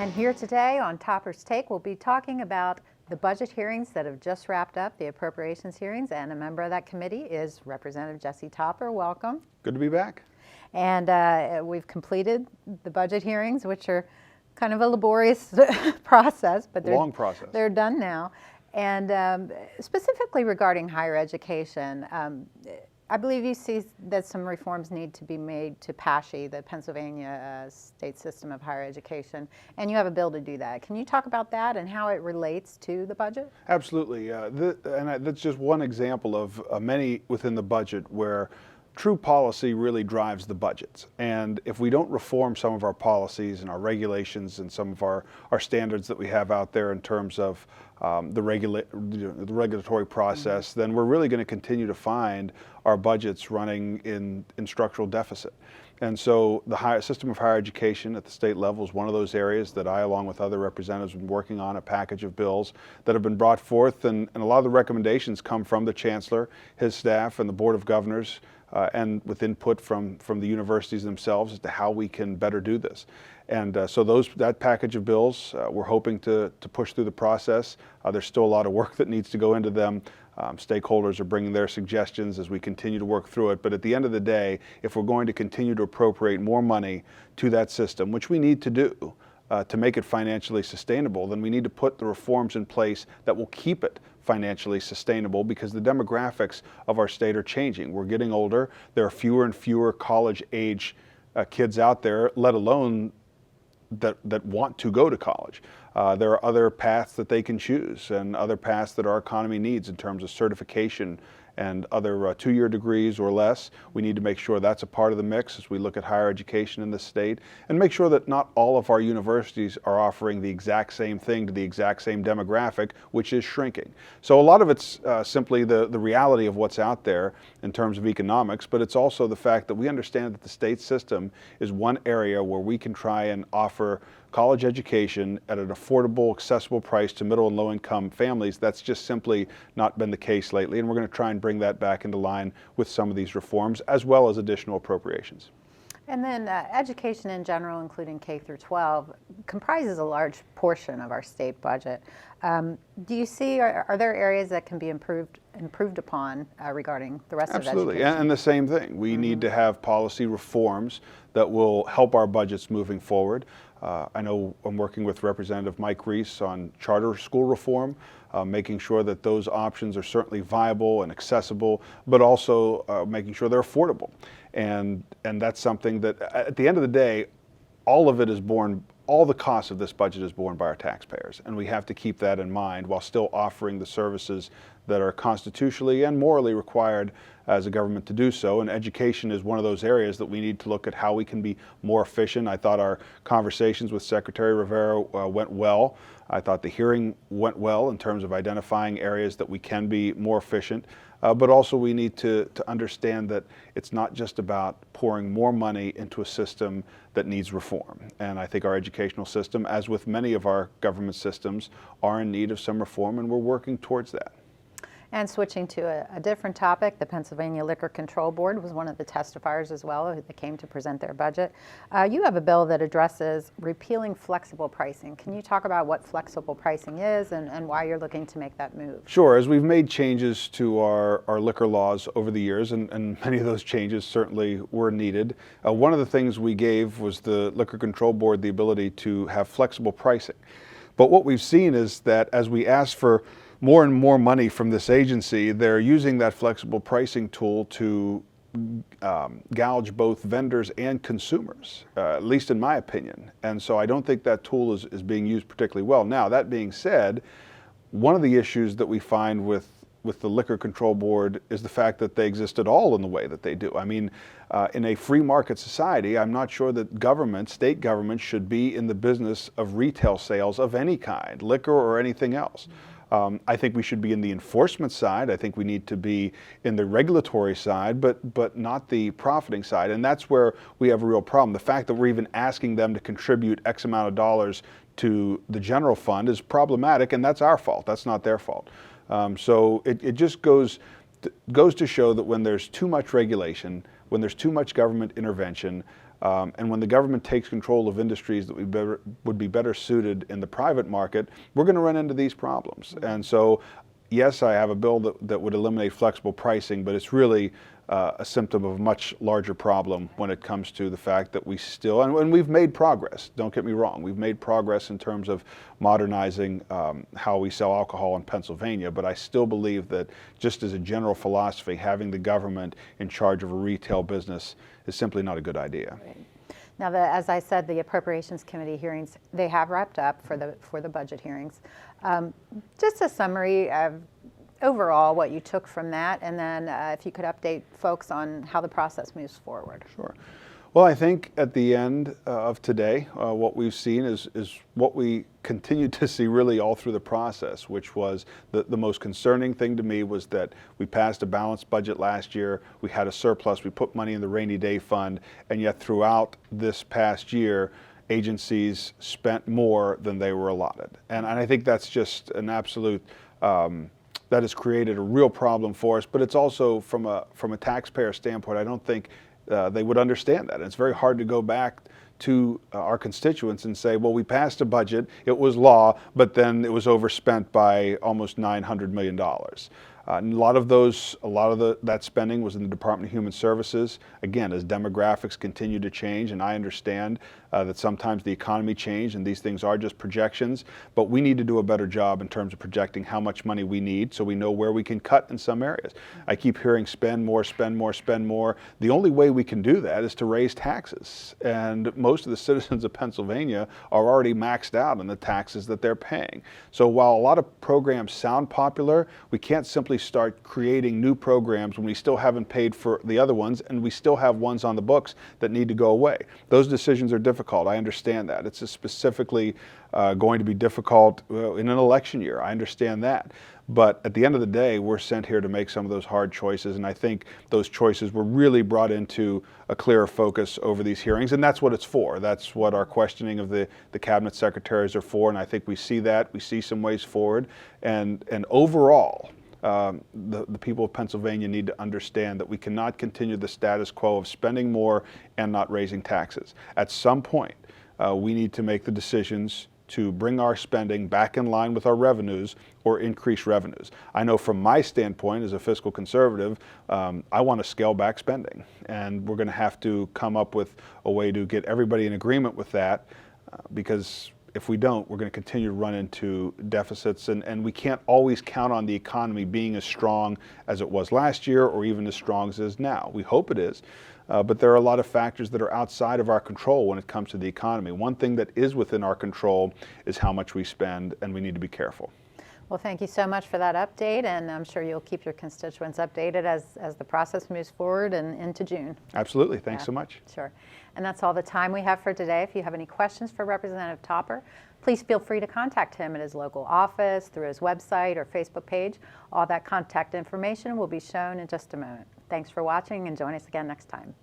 And here today on Topper's Take, we'll be talking about the budget hearings that have just wrapped up, the appropriations hearings, and a member of that committee is Representative Jesse Topper. Welcome. Good to be back. And we've completed the budget hearings, which are kind of a laborious process, but long process. They're done now. And specifically regarding higher education, I believe you see that some reforms need to be made to PASHE, the Pennsylvania State System of Higher Education, and you have a bill to do that. Can you talk about that and how it relates to the budget? Absolutely. That's just one example of many within the budget where true policy really drives the budgets. And if we don't reform some of our policies and our regulations and some of our standards that we have out there in terms of the regulatory process, then we're really going to continue to find our budgets running in structural deficit. And so the system of higher education at the state level is one of those areas that I, along with other representatives, have been working on a package of bills that have been brought forth. And a lot of the recommendations come from the Chancellor, his staff, and the Board of Governors, and with input from the universities themselves as to how we can better do this. And so that package of bills, we're hoping to push through the process. There's still a lot of work that needs to go into them. Stakeholders are bringing their suggestions as we continue to work through it. But at the end of the day, if we're going to continue to appropriate more money to that system, which we need to do to make it financially sustainable, then we need to put the reforms in place that will keep it financially sustainable, because the demographics of our state are changing. We're getting older. There are fewer and fewer college age kids out there, let alone that want to go to college. There are other paths that they can choose and other paths that our economy needs in terms of certification and other two-year degrees or less. We need to make sure that's a part of the mix as we look at higher education in this state, and make sure that not all of our universities are offering the exact same thing to the exact same demographic, which is shrinking. So a lot of it's simply the reality of what's out there in terms of economics, but it's also the fact that we understand that the state system is one area where we can try and offer college education at an affordable, accessible price to middle and low income families. That's just simply not been the case lately, and we're going to try and bring that back into line with some of these reforms, as well as additional appropriations. And then education in general, including K through 12, comprises a large portion of our state budget. Do you see, are there areas that can be improved upon regarding the rest of education? Absolutely, and the same thing. We need to have policy reforms that will help our budgets moving forward. I know I'm working with Representative Mike Reese on charter school reform, making sure that those options are certainly viable and accessible, but also making sure they're affordable. And that's something that, at the end of the day, all the cost of this budget is borne by our taxpayers, and we have to keep that in mind while still offering the services that are constitutionally and morally required as a government to do so. And education is one of those areas that we need to look at how we can be more efficient. I thought our conversations with Secretary Rivera went well. I thought the hearing went well in terms of identifying areas that we can be more efficient. But also we need to understand that it's not just about pouring more money into a system that needs reform. And I think our educational system, as with many of our government systems, are in need of some reform, and we're working towards that. And switching to a different topic, the Pennsylvania Liquor Control Board was one of the testifiers as well that came to present their budget. You have a bill that addresses repealing flexible pricing. Can you talk about what flexible pricing is and why you're looking to make that move? Sure. As we've made changes to our liquor laws over the years, and many of those changes certainly were needed, one of the things we gave was the Liquor Control Board the ability to have flexible pricing. But what we've seen is that as we ask for more and more money from this agency, they're using that flexible pricing tool to gouge both vendors and consumers, at least in my opinion. And so I don't think that tool is being used particularly well. Now, that being said, one of the issues that we find with the Liquor Control Board is the fact that they exist at all in the way that they do. I mean, in a free market society, I'm not sure that state government should be in the business of retail sales of any kind, liquor or anything else. I think we should be in the enforcement side. I think we need to be in the regulatory side, but not the profiting side. And that's where we have a real problem. The fact that we're even asking them to contribute X amount of dollars to the general fund is problematic, and that's our fault. That's not their fault. So it just goes to show that when there's too much regulation, when there's too much government intervention, And when the government takes control of industries that would be better suited in the private market, we're going to run into these problems. And so, yes, I have a bill that would eliminate flexible pricing, but it's really a symptom of a much larger problem when it comes to the fact that we still, and we've made progress, don't get me wrong, we've made progress in terms of modernizing how we sell alcohol in Pennsylvania, but I still believe that just as a general philosophy, having the government in charge of a retail business is simply not a good idea. Right. Now, as I said, the Appropriations Committee hearings, they have wrapped up for the budget hearings. Just a summary of overall what you took from that, and then if you could update folks on how the process moves forward. Sure. Well, I think at the end of today, what we've seen is what we continued to see really all through the process, which was the most concerning thing to me was that we passed a balanced budget last year, we had a surplus, we put money in the rainy day fund, and yet throughout this past year, agencies spent more than they were allotted. And I think that's just an absolute that has created a real problem for us, but it's also from a taxpayer standpoint, I don't think they would understand that. And it's very hard to go back to our constituents and say, well, we passed a budget, it was law, but then it was overspent by almost $900 million. And a lot of that spending was in the Department of Human Services. Again, as demographics continue to change, and I understand that sometimes the economy changes and these things are just projections, but we need to do a better job in terms of projecting how much money we need so we know where we can cut in some areas. I keep hearing spend more, spend more, spend more. The only way we can do that is to raise taxes. And most of the citizens of Pennsylvania are already maxed out on the taxes that they're paying. So while a lot of programs sound popular, we can't simply start creating new programs when we still haven't paid for the other ones and we still have ones on the books that need to go away. Those decisions are difficult. I understand that. It's specifically going to be difficult in an election year. I understand that. But at the end of the day, we're sent here to make some of those hard choices, and I think those choices were really brought into a clearer focus over these hearings, and that's what it's for. That's what our questioning of the cabinet secretaries are for, and I think we see that. We see some ways forward, and overall, the people of Pennsylvania need to understand that we cannot continue the status quo of spending more and not raising taxes. At some point, we need to make the decisions to bring our spending back in line with our revenues or increase revenues. I know from my standpoint as a fiscal conservative, I want to scale back spending, and we're going to have to come up with a way to get everybody in agreement with that because if we don't, we're going to continue to run into deficits, and we can't always count on the economy being as strong as it was last year or even as strong as it is now. We hope it is, but there are a lot of factors that are outside of our control when it comes to the economy. One thing that is within our control is how much we spend, and we need to be careful. Well, thank you so much for that update, and I'm sure you'll keep your constituents updated as the process moves forward and into June. Absolutely. Thanks so much. Sure. And that's all the time we have for today. If you have any questions for Representative Topper, please feel free to contact him at his local office, through his website or Facebook page. All that contact information will be shown in just a moment. Thanks for watching, and join us again next time.